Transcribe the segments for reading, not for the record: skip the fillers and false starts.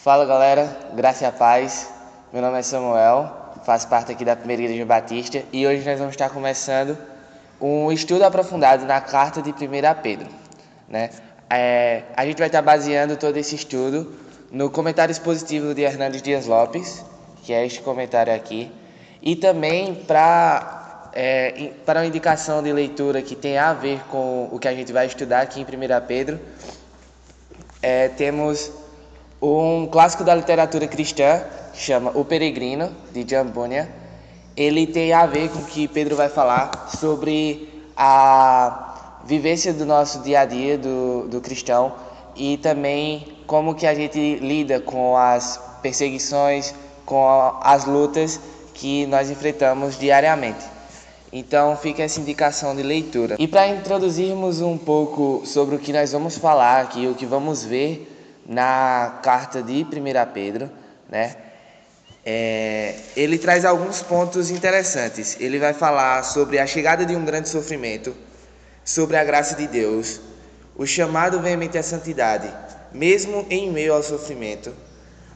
Fala galera, graça e a paz. Meu nome é Samuel, faço parte aqui da Primeira Igreja Batista e hoje nós vamos estar começando um estudo aprofundado na carta de 1 Pedro. A gente vai estar baseando todo esse estudo no comentário expositivo de Hernandes Dias Lopes, que é este comentário aqui, e também para uma indicação de leitura que tem a ver com o que a gente vai estudar aqui em 1 Pedro, temos um clássico da literatura cristã, chama O Peregrino, de John Bunyan. Ele tem a ver com o que Pedro vai falar sobre a vivência do nosso dia a dia, do cristão, e também como que a gente lida com as perseguições, com as lutas que nós enfrentamos diariamente. Então fica essa indicação de leitura. E para introduzirmos um pouco sobre o que nós vamos falar aqui, o que vamos ver na carta de 1 Pedro, ele traz alguns pontos interessantes. Ele vai falar sobre a chegada de um grande sofrimento, sobre a graça de Deus, o chamado veemente à santidade, mesmo em meio ao sofrimento,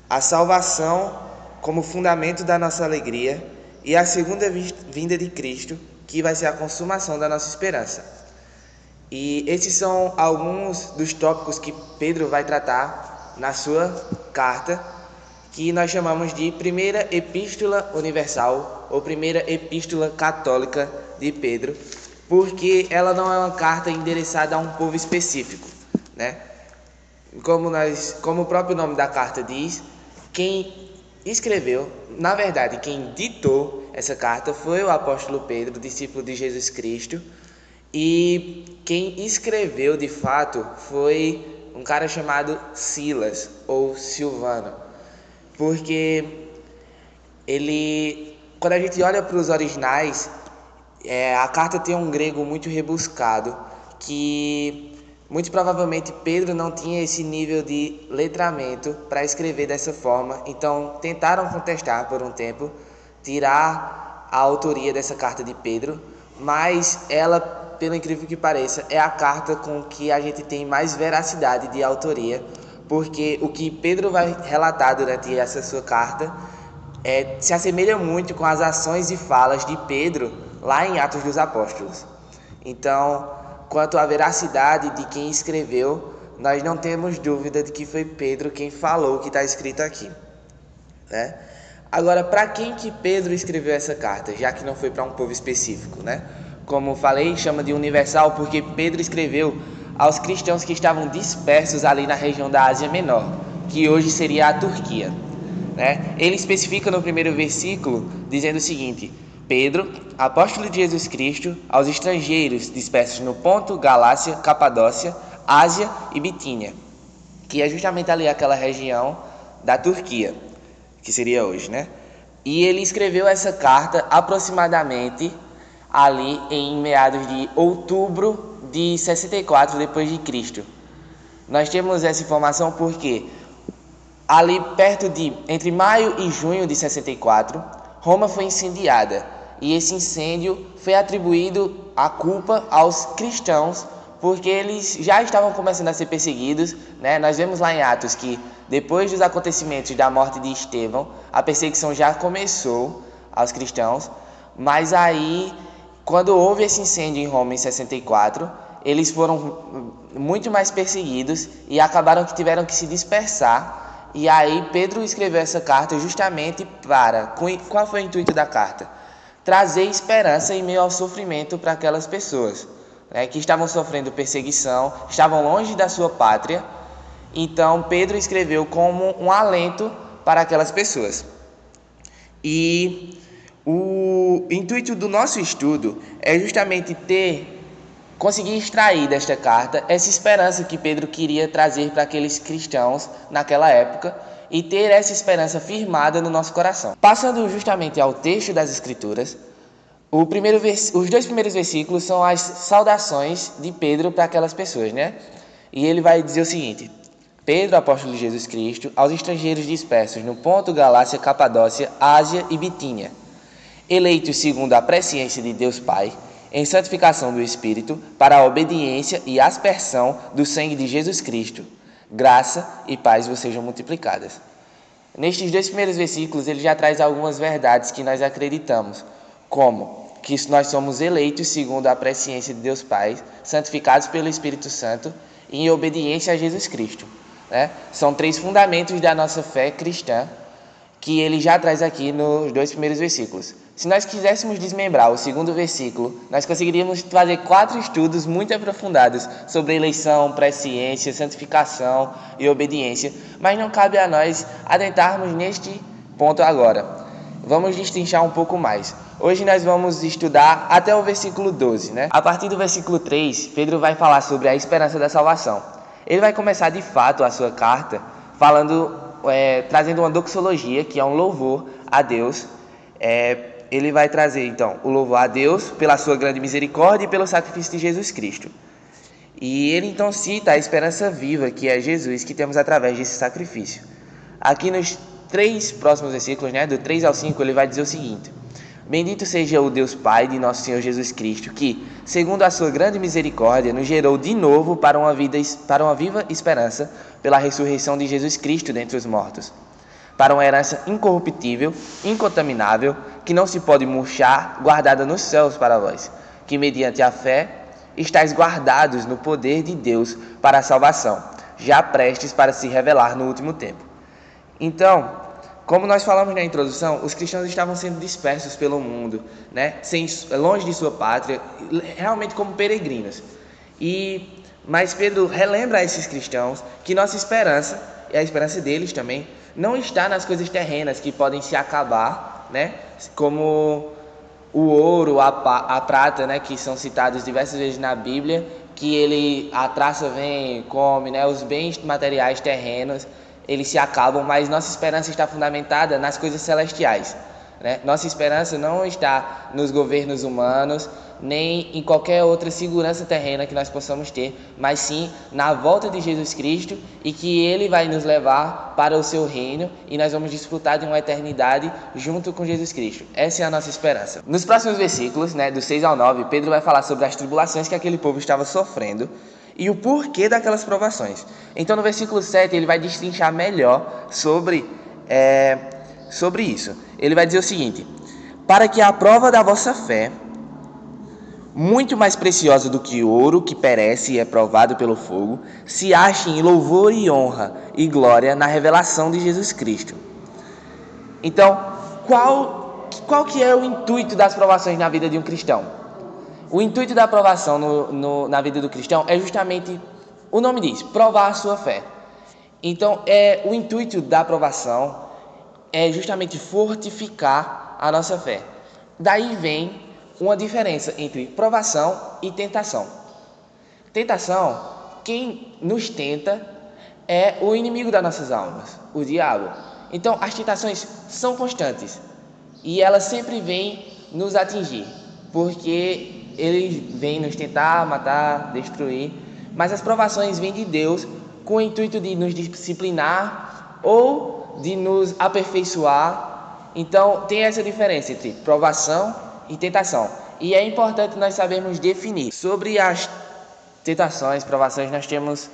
a salvação como fundamento da nossa alegria e a segunda vinda de Cristo, que vai ser a consumação da nossa esperança. E esses são alguns dos tópicos que Pedro vai tratar na sua carta, que nós chamamos de Primeira Epístola Universal ou Primeira Epístola Católica de Pedro, porque ela não é uma carta endereçada a um povo específico, Como o próprio nome da carta diz, quem escreveu, na verdade, quem ditou essa carta foi o apóstolo Pedro, discípulo de Jesus Cristo, e quem escreveu de fato foi um cara chamado Silas ou Silvano, porque quando a gente olha para os originais, a carta tem um grego muito rebuscado, que muito provavelmente Pedro não tinha esse nível de letramento para escrever dessa forma, então tentaram contestar por um tempo, tirar a autoria dessa carta de Pedro, mas ela, pelo incrível que pareça, é a carta com que a gente tem mais veracidade de autoria, porque o que Pedro vai relatar durante essa sua carta se assemelha muito com as ações e falas de Pedro lá em Atos dos Apóstolos. Então, quanto à veracidade de quem escreveu, nós não temos dúvida de que foi Pedro quem falou o que está escrito aqui. Agora, para quem que Pedro escreveu essa carta, já que não foi para um povo específico, Como falei, chama de universal porque Pedro escreveu aos cristãos que estavam dispersos ali na região da Ásia Menor, que hoje seria a Turquia. Ele especifica no primeiro versículo dizendo o seguinte: Pedro, apóstolo de Jesus Cristo, aos estrangeiros dispersos no Ponto, Galácia, Capadócia, Ásia e Bitínia, que é justamente ali aquela região da Turquia, que seria hoje, E ele escreveu essa carta aproximadamente ali em meados de outubro de 64 depois de Cristo. Nós temos essa informação porque ali entre maio e junho de 64, Roma foi incendiada, e esse incêndio foi atribuído a culpa aos cristãos, porque eles já estavam começando a ser perseguidos, Nós vemos lá em Atos que depois dos acontecimentos da morte de Estevão, a perseguição já começou aos cristãos, mas aí, quando houve esse incêndio em Roma em 64, eles foram muito mais perseguidos e acabaram que tiveram que se dispersar. E aí Pedro escreveu essa carta justamente qual foi o intuito da carta? Trazer esperança em meio ao sofrimento para aquelas pessoas, que estavam sofrendo perseguição, estavam longe da sua pátria. Então Pedro escreveu como um alento para aquelas pessoas. E o intuito do nosso estudo é justamente conseguir extrair desta carta essa esperança que Pedro queria trazer para aqueles cristãos naquela época e ter essa esperança firmada no nosso coração. Passando justamente ao texto das Escrituras, os dois primeiros versículos são as saudações de Pedro para aquelas pessoas, E ele vai dizer o seguinte: Pedro, apóstolo de Jesus Cristo, aos estrangeiros dispersos no Ponto, Galácia, Capadócia, Ásia e Bitínia, eleitos segundo a presciência de Deus Pai, em santificação do Espírito, para a obediência e aspersão do sangue de Jesus Cristo. Graça e paz vos sejam multiplicadas. Nestes 2 primeiros versículos, ele já traz algumas verdades que nós acreditamos, como que nós somos eleitos segundo a presciência de Deus Pai, santificados pelo Espírito Santo e em obediência a Jesus Cristo, né? São 3 fundamentos da nossa fé cristã que ele já traz aqui nos 2 primeiros versículos. Se nós quiséssemos desmembrar o 2º versículo, nós conseguiríamos fazer 4 estudos muito aprofundados sobre eleição, presciência, santificação e obediência, mas não cabe a nós adentrarmos neste ponto agora. Vamos destrinchar um pouco mais. Hoje nós vamos estudar até o versículo 12, né? A partir do versículo 3, Pedro vai falar sobre a esperança da salvação. Ele vai começar de fato a sua carta trazendo uma doxologia, que é um louvor a Deus. Ele vai trazer então o louvor a Deus pela sua grande misericórdia e pelo sacrifício de Jesus Cristo. E ele então cita a esperança viva, que é Jesus, que temos através desse sacrifício. Aqui nos 3 próximos versículos, né, do 3 ao 5, ele vai dizer o seguinte: Bendito seja o Deus Pai de nosso Senhor Jesus Cristo, que, segundo a sua grande misericórdia, nos gerou de novo para uma viva esperança pela ressurreição de Jesus Cristo dentre os mortos, para uma herança incorruptível, incontaminável, que não se pode murchar, guardada nos céus para vós, que mediante a fé estáis guardados no poder de Deus para a salvação, já prestes para se revelar no último tempo. Então, como nós falamos na introdução, os cristãos estavam sendo dispersos pelo mundo, né? Longe de sua pátria, realmente como peregrinos. Mas Pedro relembra a esses cristãos que nossa esperança, e a esperança deles também, não está nas coisas terrenas que podem se acabar, né? Como o ouro, a prata, né? Que são citados diversas vezes na Bíblia, que a traça vem e come, né? Os bens materiais terrenos, eles se acabam, mas nossa esperança está fundamentada nas coisas celestiais, né? Nossa esperança não está nos governos humanos, nem em qualquer outra segurança terrena que nós possamos ter, mas sim na volta de Jesus Cristo, e que Ele vai nos levar para o seu reino e nós vamos desfrutar de uma eternidade junto com Jesus Cristo. Essa é a nossa esperança. Nos próximos versículos, né, do 6 ao 9, Pedro vai falar sobre as tribulações que aquele povo estava sofrendo e o porquê daquelas provações. Então no versículo 7 ele vai destrinchar melhor sobre isso. Ele vai dizer o seguinte: para que a prova da vossa fé, muito mais preciosa do que ouro que perece e é provado pelo fogo, se ache em louvor e honra e glória na revelação de Jesus Cristo. Então, qual que é o intuito das provações na vida de um cristão? O intuito da aprovação na vida do cristão é justamente, o nome diz, provar a sua fé. Então, o intuito da aprovação é justamente fortificar a nossa fé. Daí vem uma diferença entre provação e tentação. Tentação, quem nos tenta é o inimigo das nossas almas, o diabo. Então, as tentações são constantes e elas sempre vêm nos atingir, porque ele vem nos tentar matar, destruir, mas as provações vêm de Deus com o intuito de nos disciplinar ou de nos aperfeiçoar. Então tem essa diferença entre provação e tentação, e é importante nós sabermos definir. Sobre as tentações, provações, nós temos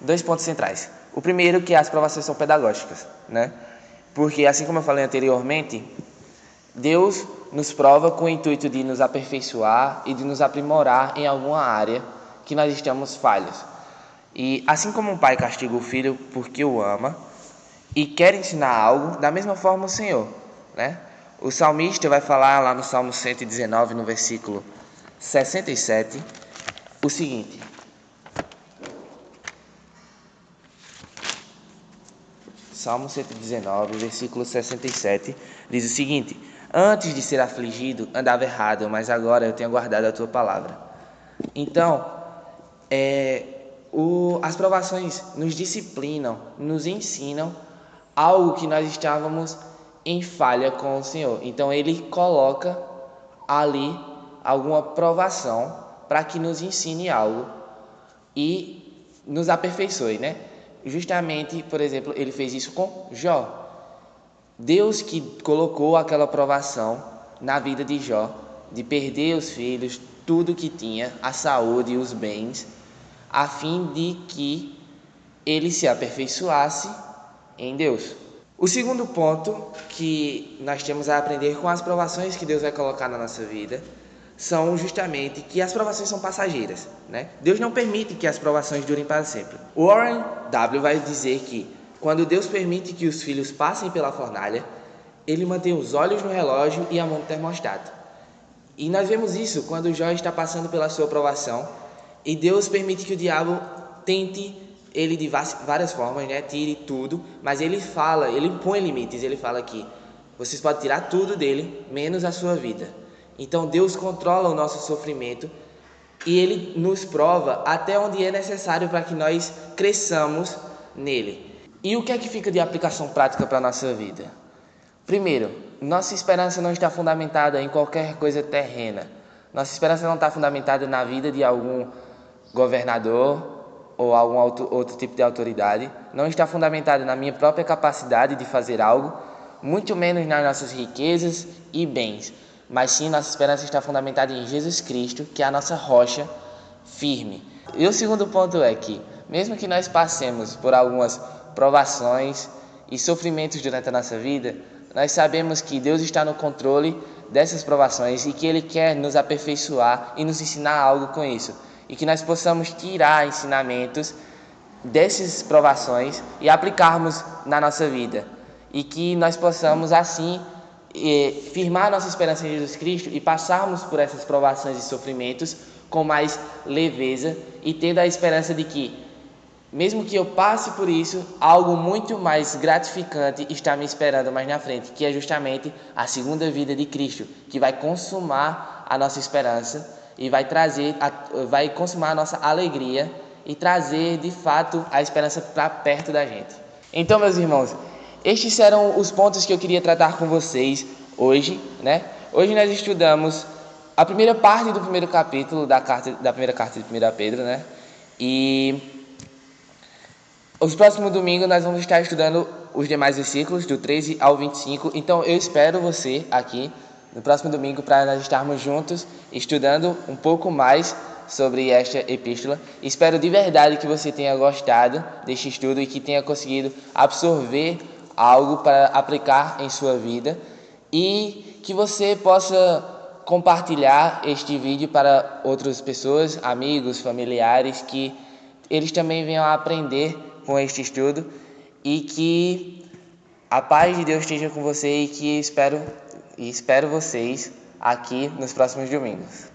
2 pontos centrais. O primeiro, que as provações são pedagógicas, né? Porque assim como eu falei anteriormente, Deus nos prova com o intuito de nos aperfeiçoar e de nos aprimorar em alguma área que nós estamos falhos. E assim como um pai castiga o filho porque o ama e quer ensinar algo, da mesma forma o Senhor, né? O salmista vai falar lá no Salmo 119, no versículo 67, o seguinte: Salmo 119, versículo 67, diz o seguinte: Antes de ser afligido, andava errado, mas agora eu tenho guardado a tua palavra. Então, as provações nos disciplinam, nos ensinam algo que nós estávamos em falha com o Senhor. Então, Ele coloca ali alguma provação para que nos ensine algo e nos aperfeiçoe, né? Justamente, por exemplo, Ele fez isso com Jó. Deus que colocou aquela provação na vida de Jó, de perder os filhos, tudo que tinha, a saúde e os bens, a fim de que ele se aperfeiçoasse em Deus. O segundo ponto que nós temos a aprender com as provações que Deus vai colocar na nossa vida são justamente que as provações são passageiras, né? Deus não permite que as provações durem para sempre. Warren W. vai dizer que quando Deus permite que os filhos passem pela fornalha, Ele mantém os olhos no relógio e a mão no termostato. E nós vemos isso quando Jó está passando pela sua provação e Deus permite que o diabo tente ele de várias formas, né? Tire tudo, mas ele põe limites, ele fala que vocês podem tirar tudo dele, menos a sua vida. Então Deus controla o nosso sofrimento e Ele nos prova até onde é necessário para que nós cresçamos nele. E o que é que fica de aplicação prática para a nossa vida? Primeiro, nossa esperança não está fundamentada em qualquer coisa terrena. Nossa esperança não está fundamentada na vida de algum governador ou algum outro tipo de autoridade. Não está fundamentada na minha própria capacidade de fazer algo, muito menos nas nossas riquezas e bens. Mas sim, nossa esperança está fundamentada em Jesus Cristo, que é a nossa rocha firme. E o segundo ponto é que, mesmo que nós passemos por algumas provações e sofrimentos durante a nossa vida, nós sabemos que Deus está no controle dessas provações e que Ele quer nos aperfeiçoar e nos ensinar algo com isso. E que nós possamos tirar ensinamentos dessas provações e aplicarmos na nossa vida. E que nós possamos, assim, firmar nossa esperança em Jesus Cristo e passarmos por essas provações e sofrimentos com mais leveza e tendo a esperança de que, mesmo que eu passe por isso, algo muito mais gratificante está me esperando mais na frente, que é justamente a segunda vida de Cristo, que vai consumar a nossa esperança e vai consumar a nossa alegria e trazer de fato a esperança para perto da gente. Então, meus irmãos, estes eram os pontos que eu queria tratar com vocês hoje, né? Hoje nós estudamos a primeira parte do primeiro capítulo da primeira carta de 1 Pedro, né? E os próximos domingos nós vamos estar estudando os demais versículos, do 13 ao 25. Então eu espero você aqui no próximo domingo para nós estarmos juntos estudando um pouco mais sobre esta epístola. Espero de verdade que você tenha gostado deste estudo e que tenha conseguido absorver algo para aplicar em sua vida e que você possa compartilhar este vídeo para outras pessoas, amigos, familiares, que eles também venham a aprender com este estudo e que a paz de Deus esteja com você e que espero vocês aqui nos próximos domingos.